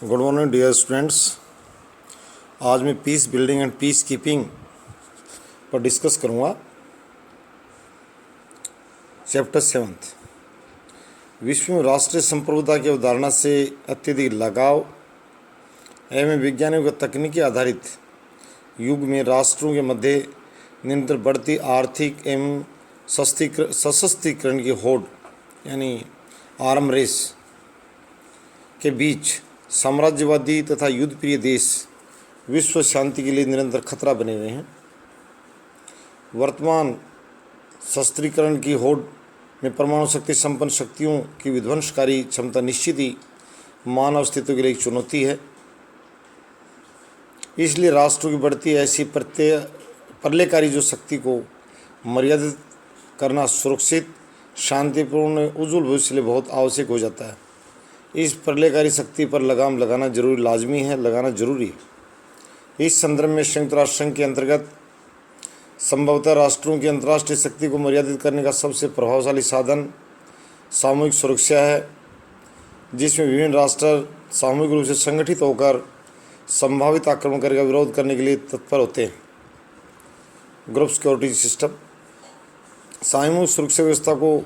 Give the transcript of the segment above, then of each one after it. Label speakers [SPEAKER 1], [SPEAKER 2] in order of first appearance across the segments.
[SPEAKER 1] Good morning dear students. आज मैं peace building and peace keeping पर डिस्कस करूँगा। चैप्टर 7 विश्व में राष्ट्रीय संप्रभुता की अवधारणा से अत्यधिक लगाव एवं वैज्ञानिक व तकनीकी आधारित युग में राष्ट्रों के मध्य निरंतर बढ़ती आर्थिक एवं सशस्त्रीकरण की होड़ यानी आर्म रेस के बीच साम्राज्यवादी तथा युद्धप्रिय देश विश्व शांति के लिए निरंतर खतरा बने हुए हैं। वर्तमान शस्त्रीकरण की होड़ में परमाणु शक्ति संपन्न शक्तियों की विध्वंसकारी क्षमता निश्चित ही मानव अस्तित्व के लिए एक चुनौती है। इसलिए राष्ट्रों की बढ़ती ऐसी प्रलयकारी जो शक्ति को मर्यादित करना सुरक्षित, शांतिपूर्ण, उज्ज्वल भविष्य के लिए बहुत आवश्यक हो जाता है। इस प्रलयकारी शक्ति पर लगाम लगाना जरूरी है। इस संदर्भ में संयुक्त राष्ट्र संघ के अंतर्गत संभवतः राष्ट्रों की अंतर्राष्ट्रीय शक्ति को मर्यादित करने का सबसे प्रभावशाली साधन सामूहिक सुरक्षा है, जिसमें विभिन्न राष्ट्र सामूहिक रूप से संगठित होकर संभावित आक्रमणकारी का विरोध करने के लिए तत्पर होते हैं। ग्रुप सिक्योरिटी सिस्टम सामूहिक सुरक्षा व्यवस्था को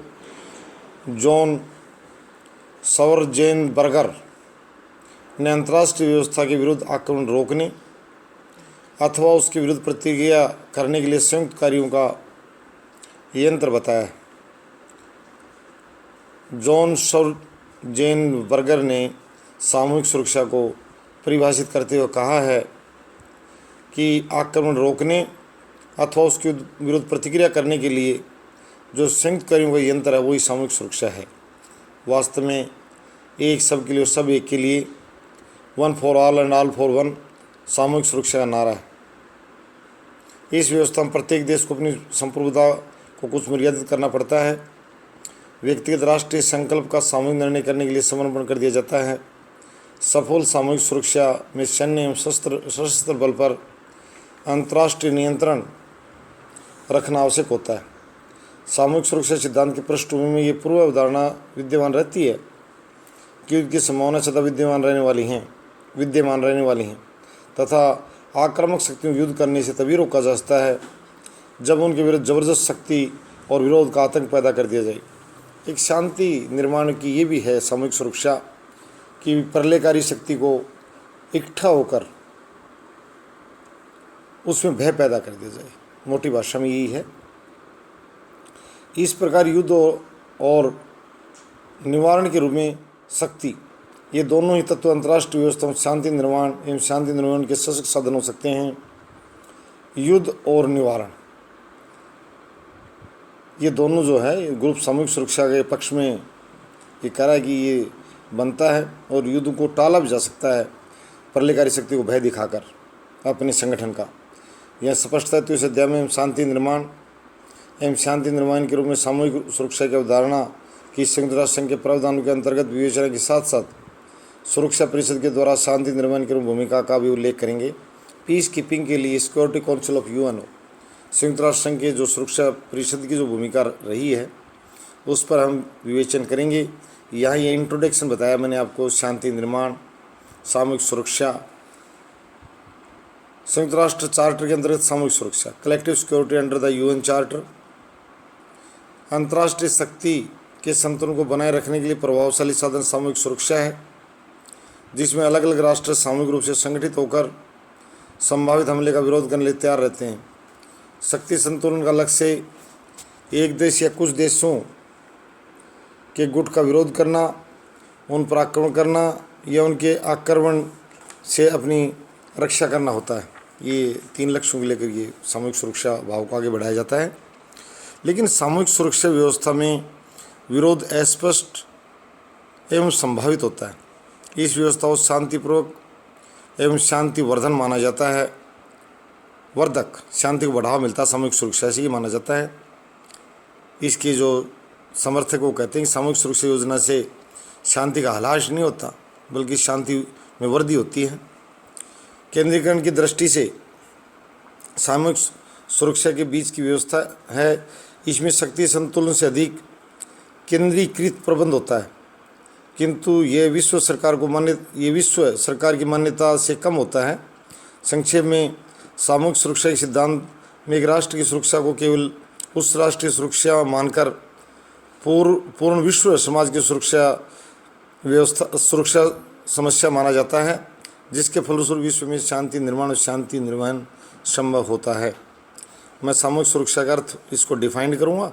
[SPEAKER 1] जॉन सॉवरजेनबर्गर ने अंतर्राष्ट्रीय व्यवस्था के विरुद्ध आक्रमण रोकने अथवा उसके विरुद्ध प्रतिक्रिया करने के लिए संयुक्त कार्यों का यंत्र बताया। जॉन सॉवरजेनबर्गर ने सामूहिक सुरक्षा को परिभाषित करते हुए कहा है कि आक्रमण रोकने अथवा उसके विरुद्ध प्रतिक्रिया करने के लिए जो संयुक्त कार्यों का यंत्र है वही सामूहिक सुरक्षा है। वास्तव में एक सब के लिए और सब एक के लिए, one for all and all for one सामूहिक सुरक्षा का नारा है। इस व्यवस्था में प्रत्येक देश को अपनी संप्रभुता को कुछ मर्यादित करना पड़ता है। व्यक्तिगत राष्ट्रीय संकल्प का सामूहिक निर्णय करने के लिए समर्पण कर दिया जाता है। सफल सामूहिक सुरक्षा में सैन्य एवं सशस्त्र बल पर अंतर्राष्ट्रीय नियंत्रण रखना आवश्यक होता है। सामूहिक सुरक्षा सिद्धांत की पृष्ठभूमि में ये पूर्व अवधारणा विद्यमान रहती है कि युद्ध की संभावना सदा विद्यमान रहने वाली हैं तथा आक्रामक शक्तियों को युद्ध करने से तभी रोका जा सकता है जब उनके विरुद्ध जबरदस्त शक्ति और विरोध का आतंक पैदा कर दिया जाए। एक शांति निर्माण की ये भी है सामूहिक सुरक्षा कि प्रलयकारी शक्ति को इकट्ठा होकर उसमें भय पैदा कर दिया जाए। मोटी भाषा में यही है। इस प्रकार युद्ध और निवारण के रूप में शक्ति, ये दोनों ही तत्व अंतर्राष्ट्रीय व्यवस्था में शांति निर्माण के सशक्त साधन हो सकते हैं। युद्ध और निवारण ये दोनों जो है ग्रुप सामूहिक सुरक्षा के पक्ष में ये कह रहा है कि ये बनता है और युद्ध को टाला भी जा सकता है प्रलयकारी शक्ति को भय दिखाकर अपने संगठन का। यह स्पष्ट है। तो इस अध्याय में शांति निर्माण के रूप में सामूहिक सुरक्षा की अवधारणा की संयुक्त राष्ट्र संघ के प्रावधानों के अंतर्गत विवेचना के साथ साथ सुरक्षा परिषद के द्वारा शांति निर्माण की भूमिका का भी उल्लेख करेंगे। पीस कीपिंग के लिए सिक्योरिटी काउंसिल ऑफ यूएनओ संयुक्त राष्ट्र संघ के जो सुरक्षा परिषद की जो भूमिका रही है उस पर हम विवेचन करेंगे। यहाँ ये इंट्रोडक्शन बताया मैंने आपको। शांति निर्माण, सामूहिक सुरक्षा, संयुक्त राष्ट्र चार्टर के अंतर्गत सामूहिक सुरक्षा, collective security under the UN charter, अंतर्राष्ट्रीय शक्ति के संतुलन को बनाए रखने के लिए प्रभावशाली साधन सामूहिक सुरक्षा है, जिसमें अलग अलग राष्ट्र सामूहिक रूप से संगठित होकर संभावित हमले का विरोध करने के लिए तैयार रहते हैं। शक्ति संतुलन का लक्ष्य एक देश या कुछ देशों के गुट का विरोध करना, उन पर आक्रमण करना या उनके आक्रमण से अपनी रक्षा करना होता है। ये 3 लक्ष्यों को लेकर ये सामूहिक सुरक्षा भाव को आगे बढ़ाया जाता है। लेकिन सामूहिक सुरक्षा व्यवस्था में विरोध अस्पष्ट एवं संभावित होता है। इस व्यवस्था को शांतिपूर्वक एवं शांतिवर्धन माना जाता है। वर्धक, शांति को बढ़ावा मिलता है सामूहिक सुरक्षा से, ये माना जाता है। इसके जो समर्थक वो कहते हैं कि सामूहिक सुरक्षा योजना से शांति का ह्रास नहीं होता बल्कि शांति में वृद्धि होती है। केंद्रीकरण की दृष्टि से सामूहिक सुरक्षा के बीच की व्यवस्था है। इसमें शक्ति संतुलन से अधिक केंद्रीकृत प्रबंध होता है। किंतु ये विश्व सरकार की मान्यता से कम होता है। संक्षेप में, सामूहिक सुरक्षा के सिद्धांत में एक राष्ट्र की सुरक्षा को केवल उस राष्ट्र की सुरक्षा मानकर पूर्ण विश्व समाज की सुरक्षा समस्या माना जाता है, जिसके फलस्वरूप विश्व में शांति निर्माण और शांति निर्वहन संभव होता है। मैं सामूहिक सुरक्षा का अर्थ इसको डिफाइन करूँगा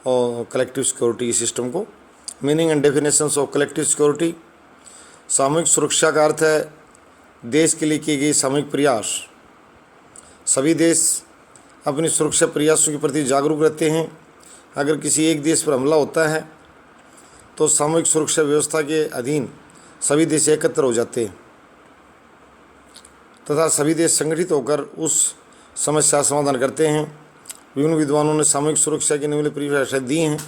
[SPEAKER 1] और कलेक्टिव सिक्योरिटी सिस्टम को। Meaning and definitions of collective security. सामूहिक सुरक्षा का अर्थ है देश के लिए किए गए सामूहिक प्रयास। सभी देश अपनी सुरक्षा प्रयासों के प्रति जागरूक रहते हैं। अगर किसी एक देश पर हमला होता है तो सामूहिक सुरक्षा व्यवस्था के अधीन सभी देश एकत्र हो जाते हैं तथा सभी देश संगठित होकर उस समस्या का समाधान करते हैं। विभिन्न विद्वानों ने सामूहिक सुरक्षा की निम्नलिखित परिभाषा दी हैं,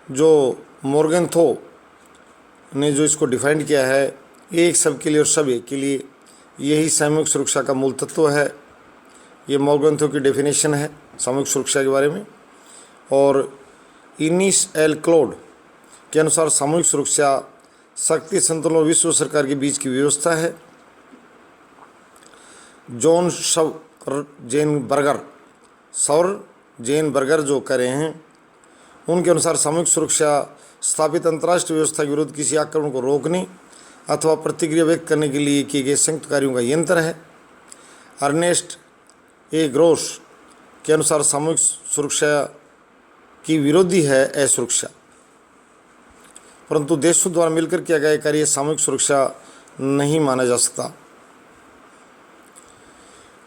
[SPEAKER 1] जो मॉर्गनथो ने जो इसको डिफाइन किया है, एक सबके लिए और सब एक के लिए, यही सामूहिक सुरक्षा का मूल तत्व है। ये मॉर्गनथो की डेफिनेशन है सामूहिक सुरक्षा के बारे में। और इनिस एल क्लोड के अनुसार सामूहिक सुरक्षा शक्ति संतुलन और विश्व सरकार के बीच की व्यवस्था है। जॉन जेन बर्गर जो कह रहे हैं, उनके अनुसार सामूहिक सुरक्षा स्थापित अंतर्राष्ट्रीय व्यवस्था के विरुद्ध किसी आक्रमण को रोकने अथवा प्रतिक्रिया व्यक्त करने के लिए किए गए संयुक्त कार्यों का यंत्र है। अर्नेस्ट ए ग्रोस के अनुसार सामूहिक सुरक्षा की विरोधी है असुरक्षा, परंतु देशों द्वारा मिलकर किया गया कार्य सामूहिक सुरक्षा नहीं माना जा सकता।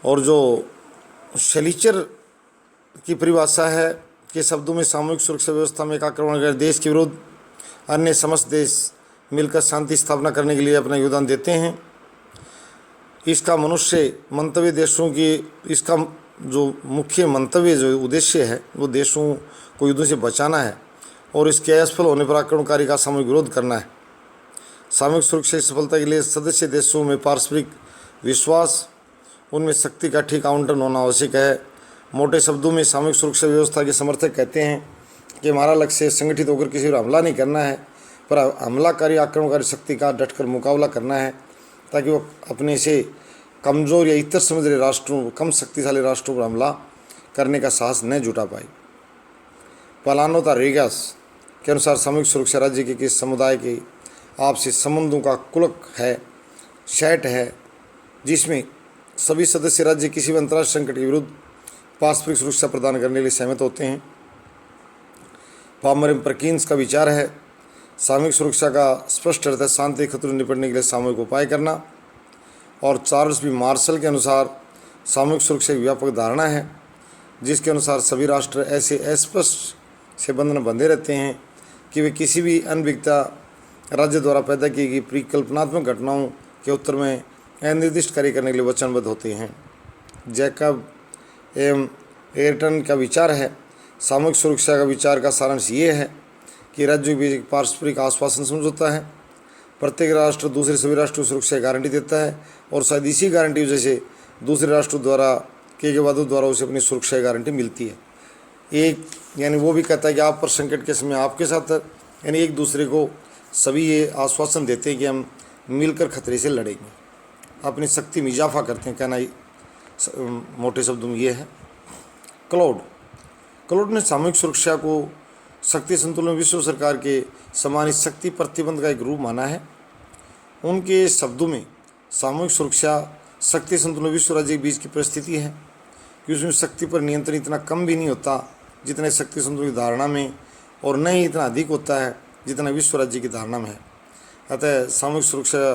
[SPEAKER 1] और जो शलीचर की परिभाषा है के शब्दों में, सामूहिक सुरक्षा व्यवस्था में एक आक्रमणकारी देश के विरुद्ध अन्य समस्त देश मिलकर शांति स्थापना करने के लिए अपना योगदान देते हैं। इसका जो मुख्य मंतव्य जो उद्देश्य है वो देशों को युद्धों से बचाना है और इसके असफल होने पर आक्रमणकारी का सामूहिक विरोध करना है। सामूहिक सुरक्षा की सफलता के लिए सदस्य देशों में पारस्परिक विश्वास, उनमें शक्ति का ठीक आवंटन होना आवश्यक है। मोटे शब्दों में सामूहिक सुरक्षा व्यवस्था के समर्थक कहते हैं कि हमारा लक्ष्य संगठित होकर किसी पर हमला नहीं करना है, पर हमलाकारी आक्रमणकारी शक्ति का डटकर मुकाबला करना है, ताकि वो अपने से कमज़ोर या इतर समझ रहे राष्ट्रों, कम शक्तिशाली राष्ट्रों पर हमला करने का साहस न जुटा पाए। पलानो तारेगास के अनुसार सामूहिक सुरक्षा राज्य के किसी समुदाय के आपसी संबंधों का कुलक है, सेट है, जिसमें सभी सदस्य राज्य किसी भी अंतर्राष्ट्रीय संकट के विरुद्ध पारस्परिक सुरक्षा प्रदान करने के लिए सहमत होते हैं। पामर परकिंस का विचार है, सामूहिक सुरक्षा का स्पष्ट अर्थ है शांति खतरों से निपटने के लिए सामूहिक उपाय करना। और चार्ल्स बी मार्शल के अनुसार सामूहिक सुरक्षा एक व्यापक धारणा है, जिसके अनुसार सभी राष्ट्र ऐसे अस्पष्ट से बंधन बंधे रहते हैं कि वे किसी भी अनभिज्ञता राज्य द्वारा पैदा की गई परिकल्पनात्मक घटनाओं के उत्तर में अनिर्दिष्ट कार्य करने के लिए वचनबद्ध होते हैं। जैकब एम एयरटन का विचार है, सामूहिक सुरक्षा का विचार का सारांश ये है कि राज्यों के बीच एक पारस्परिक आश्वासन समझौता है। प्रत्येक राष्ट्र दूसरे सभी राष्ट्रों की सुरक्षा गारंटी देता है और शायद इसी गारंटी की वजह से दूसरे राष्ट्रों द्वारा किए गए वादों द्वारा उसे अपनी सुरक्षा गारंटी मिलती है। एक यानी वो भी कहता है कि आप पर संकट के समय आपके साथ, यानी एक दूसरे को सभी ये आश्वासन देते हैं कि हम मिलकर खतरे से लड़ेंगे, अपनी शक्ति में इजाफा करते हैं। कहना मोटे शब्दों में ये है। क्लोड ने सामूहिक सुरक्षा को शक्ति संतुलन विश्व सरकार के समान शक्ति प्रतिबंध का एक रूप माना है। उनके शब्दों में सामूहिक सुरक्षा शक्ति संतुलन विश्व राज्य के बीच की परिस्थिति है कि उसमें शक्ति पर नियंत्रण इतना कम भी नहीं होता जितने शक्ति संतुलन की धारणा में, और न ही इतना अधिक होता है जितना विश्व राज्य की धारणा में है। अतः सामूहिक सुरक्षा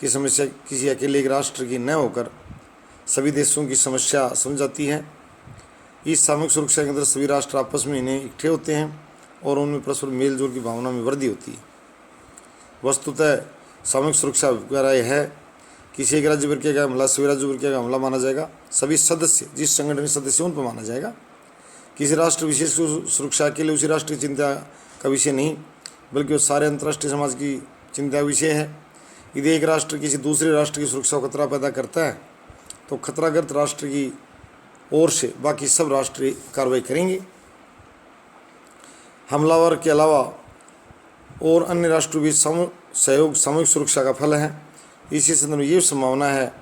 [SPEAKER 1] की समस्या किसी अकेले एक राष्ट्र की न होकर सभी देशों की समस्या समझ जाती है। इस सामूहिक सुरक्षा के अंदर सभी राष्ट्र आपस में इन्हें इकट्ठे होते हैं और उनमें परस्पर मेल जोल की भावना में वृद्धि होती है। वस्तुतः सामूहिक सुरक्षा वगैरह है किसी एक राज्य पर किया गया हमला सभी राज्यों पर किया गया हमला माना जाएगा। सभी सदस्य जिस संगठन के सदस्य उन पर माना जाएगा। किसी राष्ट्र विशेष की सुरक्षा के लिए उसी राष्ट्र की चिंता का विषय नहीं, बल्कि वो सारे अंतर्राष्ट्रीय समाज की चिंता का विषय है। यदि एक राष्ट्र किसी दूसरे राष्ट्र की सुरक्षा को खतरा पैदा करता है तो खतराग्रस्त राष्ट्र की ओर से बाकी सब राष्ट्र कार्रवाई करेंगे। हमलावर के अलावा और अन्य राष्ट्रों के बीच सहयोग सामूहिक सुरक्षा का फल है। इसी संदर्भ में ये संभावना है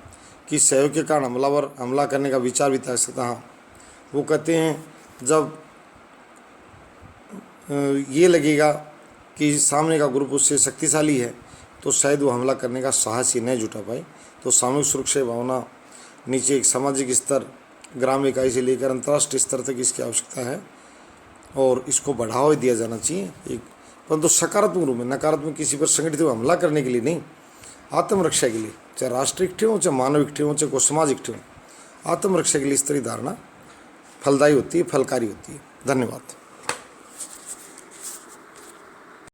[SPEAKER 1] कि सहयोग के कारण हमलावर हमला करने का विचार भी तय सकता है। वो कहते हैं जब ये लगेगा कि सामने का ग्रुप उससे शक्तिशाली है तो शायद वो हमला करने का साहस ही नहीं जुटा पाए। तो सामूहिक सुरक्षा भावना नीचे एक सामाजिक स्तर, ग्राम इकाई से लेकर अंतर्राष्ट्रीय स्तर तक इसकी आवश्यकता है और इसको बढ़ावा दिया जाना चाहिए। एक परंतु सकारात्मक रूप में, नकारात्मक किसी पर संगठित हमला करने के लिए नहीं, आत्मरक्षा के लिए, चाहे राष्ट्र इकट्ठे हों, चाहे मानव इकट्ठे हों, चाहे कोई समाज इकट्ठे हों, आत्मरक्षा के लिए इस तरह धारणा फलदायी होती है, फलकारी होती है। धन्यवाद।